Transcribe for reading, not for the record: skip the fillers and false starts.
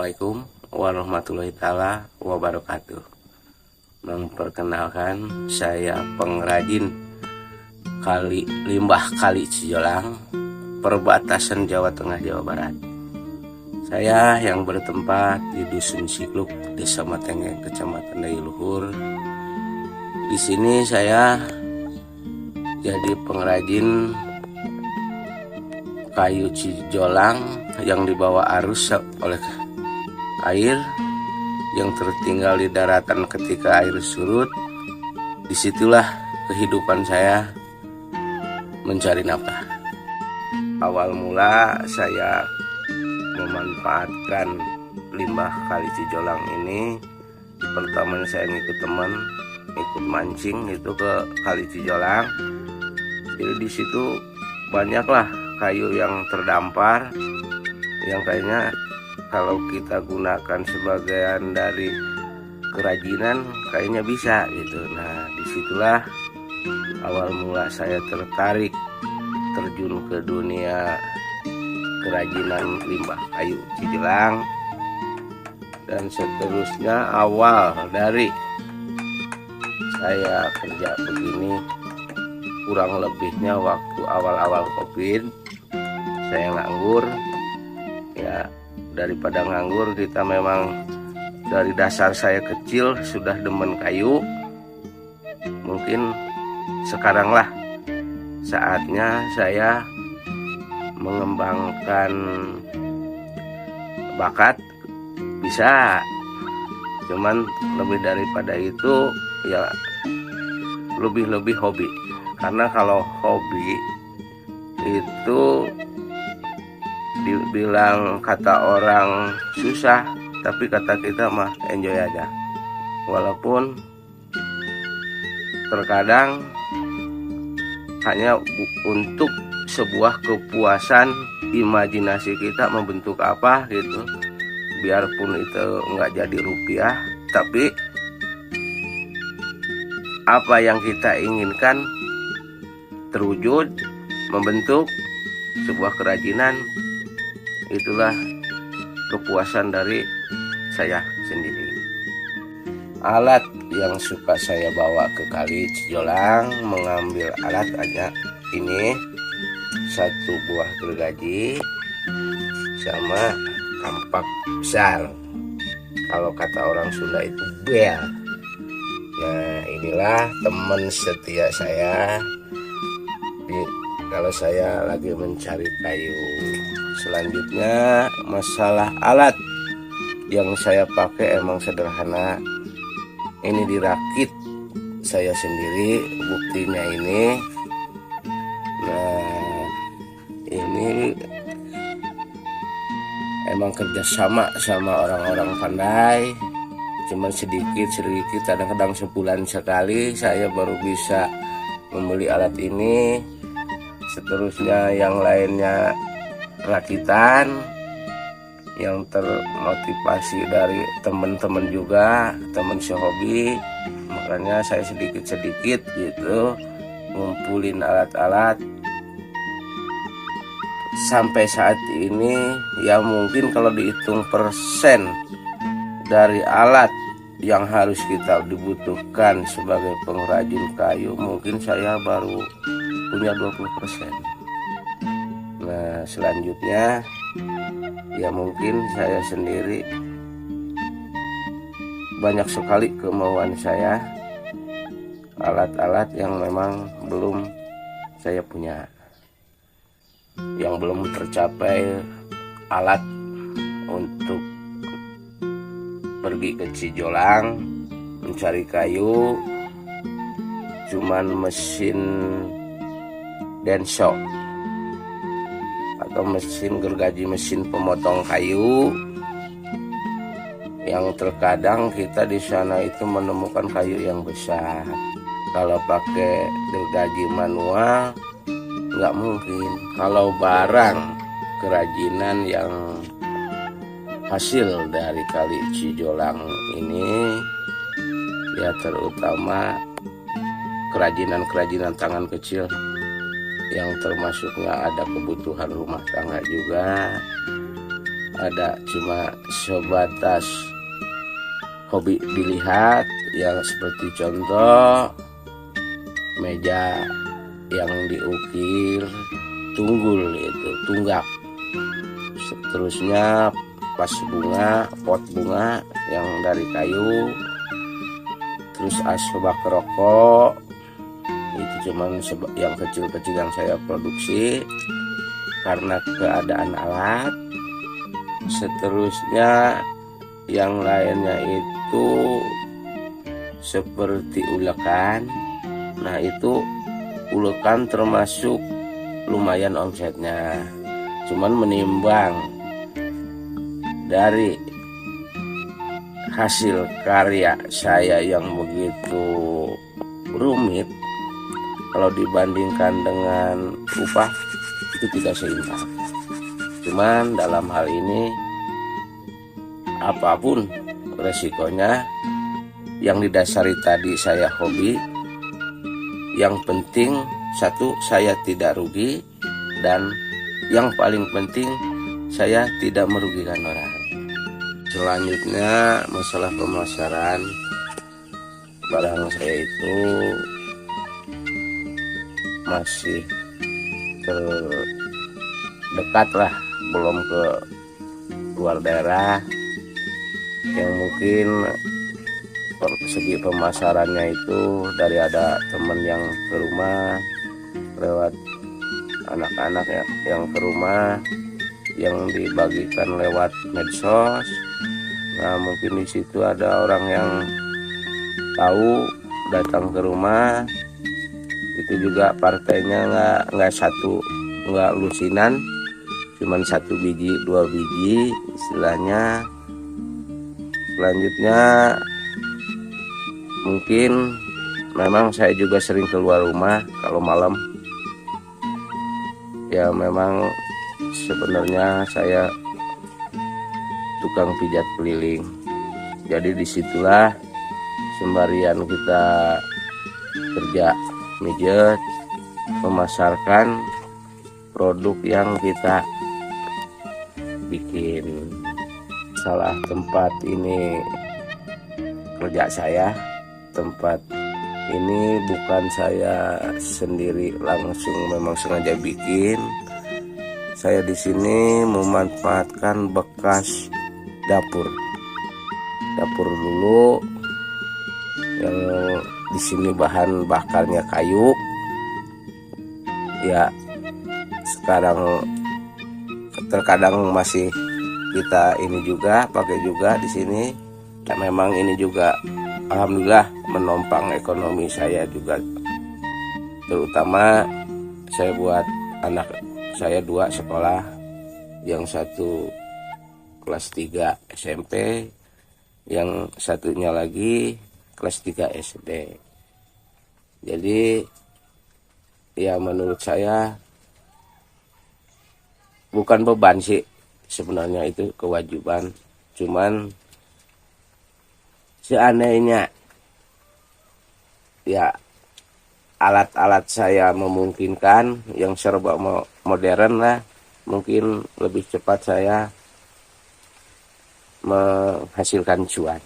Assalamualaikum warahmatullahi taala wabarakatuh. Memperkenalkan, saya pengrajin limbah Kali Cijolang, perbatasan Jawa Tengah Jawa Barat. Saya yang bertempat di Dusun Sikluk, Desa Matengeng, Kecamatan Dayuluhur. Di sini saya jadi pengrajin kayu cijolang yang dibawa arus oleh air yang tertinggal di daratan ketika air surut. Disitulah kehidupan saya mencari nafkah. Awal mula saya memanfaatkan limbah Kali Cijolang ini, pertamanya saya ngikut teman, ikut mancing itu ke Kali Cijolang. Jadi di situ banyaklah kayu yang terdampar, yang kayaknya kalau kita gunakan sebagian dari kerajinan kayaknya bisa gitu. Nah, disitulah awal mula saya tertarik terjun ke dunia kerajinan limbah kayu cijolang, dan seterusnya awal dari saya kerja begini kurang lebihnya waktu awal-awal COVID. Saya nganggur, ya daripada nganggur kita memang dari dasar saya kecil sudah demen kayu. Mungkin sekaranglah saatnya saya mengembangkan bakat, bisa, cuman lebih daripada itu ya lebih hobi. Karena kalau hobi itu dibilang kata orang susah, tapi kata kita mah enjoy aja. Walaupun terkadang hanya untuk sebuah kepuasan imajinasi kita membentuk apa gitu, biarpun itu nggak jadi rupiah, tapi apa yang kita inginkan terwujud, membentuk sebuah kerajinan, itulah kepuasan dari saya sendiri. Alat yang suka saya bawa ke Kali Cijolang, mengambil alat aja ini, satu buah gergaji sama kampak besar, kalau kata orang Sunda itu bel. Nah, inilah teman setia saya kalau saya lagi mencari kayu. Selanjutnya masalah alat yang saya pakai emang sederhana. Ini dirakit saya sendiri, buktinya ini. Nah, ini emang kerjasama sama orang-orang pandai. Cuman sedikit, kadang-kadang sebulan sekali saya baru bisa membeli alat ini. Seterusnya yang lainnya rakitan yang termotivasi dari teman-teman juga, teman sehobi. Makanya saya sedikit-sedikit gitu ngumpulin alat-alat. Sampai saat ini ya mungkin kalau dihitung persen dari alat yang harus kita dibutuhkan sebagai pengrajin kayu, mungkin saya baru punya 20%. Nah, selanjutnya ya mungkin saya sendiri banyak sekali kemauan saya, alat-alat yang memang belum saya punya, yang belum tercapai alat untuk pergi ke Cijolang mencari kayu. Cuman mesin densho atau mesin gergaji, mesin pemotong kayu, yang terkadang kita di sana itu menemukan kayu yang besar. Kalau pakai gergaji manual nggak mungkin. Kalau barang kerajinan yang hasil dari Kali Cijolang ini ya terutama kerajinan tangan kecil, yang termasuknya ada kebutuhan rumah tangga juga, ada cuma sebatas hobi dilihat, yang seperti contoh meja yang diukir tunggul itu tunggak, seterusnya pas bunga, pot bunga yang dari kayu, terus asbak rokok itu cuman yang kecil-kecil yang saya produksi karena keadaan alat. Seterusnya yang lainnya itu seperti ulekan. Nah itu ulekan termasuk lumayan omsetnya, cuman menimbang dari hasil karya saya yang begitu rumit, kalau dibandingkan dengan upah itu tidak seimbang. Cuman dalam hal ini apapun resikonya, yang didasari tadi saya hobi, yang penting satu saya tidak rugi, dan yang paling penting saya tidak merugikan orang. Selanjutnya masalah pemasaran barang saya itu masih terdekat lah, belum ke luar daerah, yang mungkin segi pemasarannya itu dari ada teman yang ke rumah, lewat anak-anak yang ke rumah, yang dibagikan lewat medsos. Nah mungkin di situ ada orang yang tahu datang ke rumah, itu juga partainya nggak lusinan, cuman 1 biji 2 biji istilahnya. Selanjutnya mungkin memang saya juga sering keluar rumah kalau malam, ya memang sebenarnya saya tukang pijat keliling. Jadi disitulah sembarian kita kerja mijet, memasarkan produk yang kita bikin. Salah tempat ini kerja saya, tempat ini bukan saya sendiri langsung memang sengaja bikin. Saya di sini memanfaatkan bekas dapur dulu, yang di sini bahan bakarnya kayu. Ya sekarang terkadang masih kita ini juga pakai juga di sini. Dan memang ini juga alhamdulillah menopang ekonomi saya juga, terutama saya buat anak saya 2 sekolah, yang satu kelas 3 SMP, yang satunya lagi kelas 3 SD. Jadi ya menurut saya bukan beban sih sebenarnya, itu kewajiban. Cuman seandainya ya alat-alat saya memungkinkan, yang serba modern lah, mungkin lebih cepat saya menghasilkan cuan.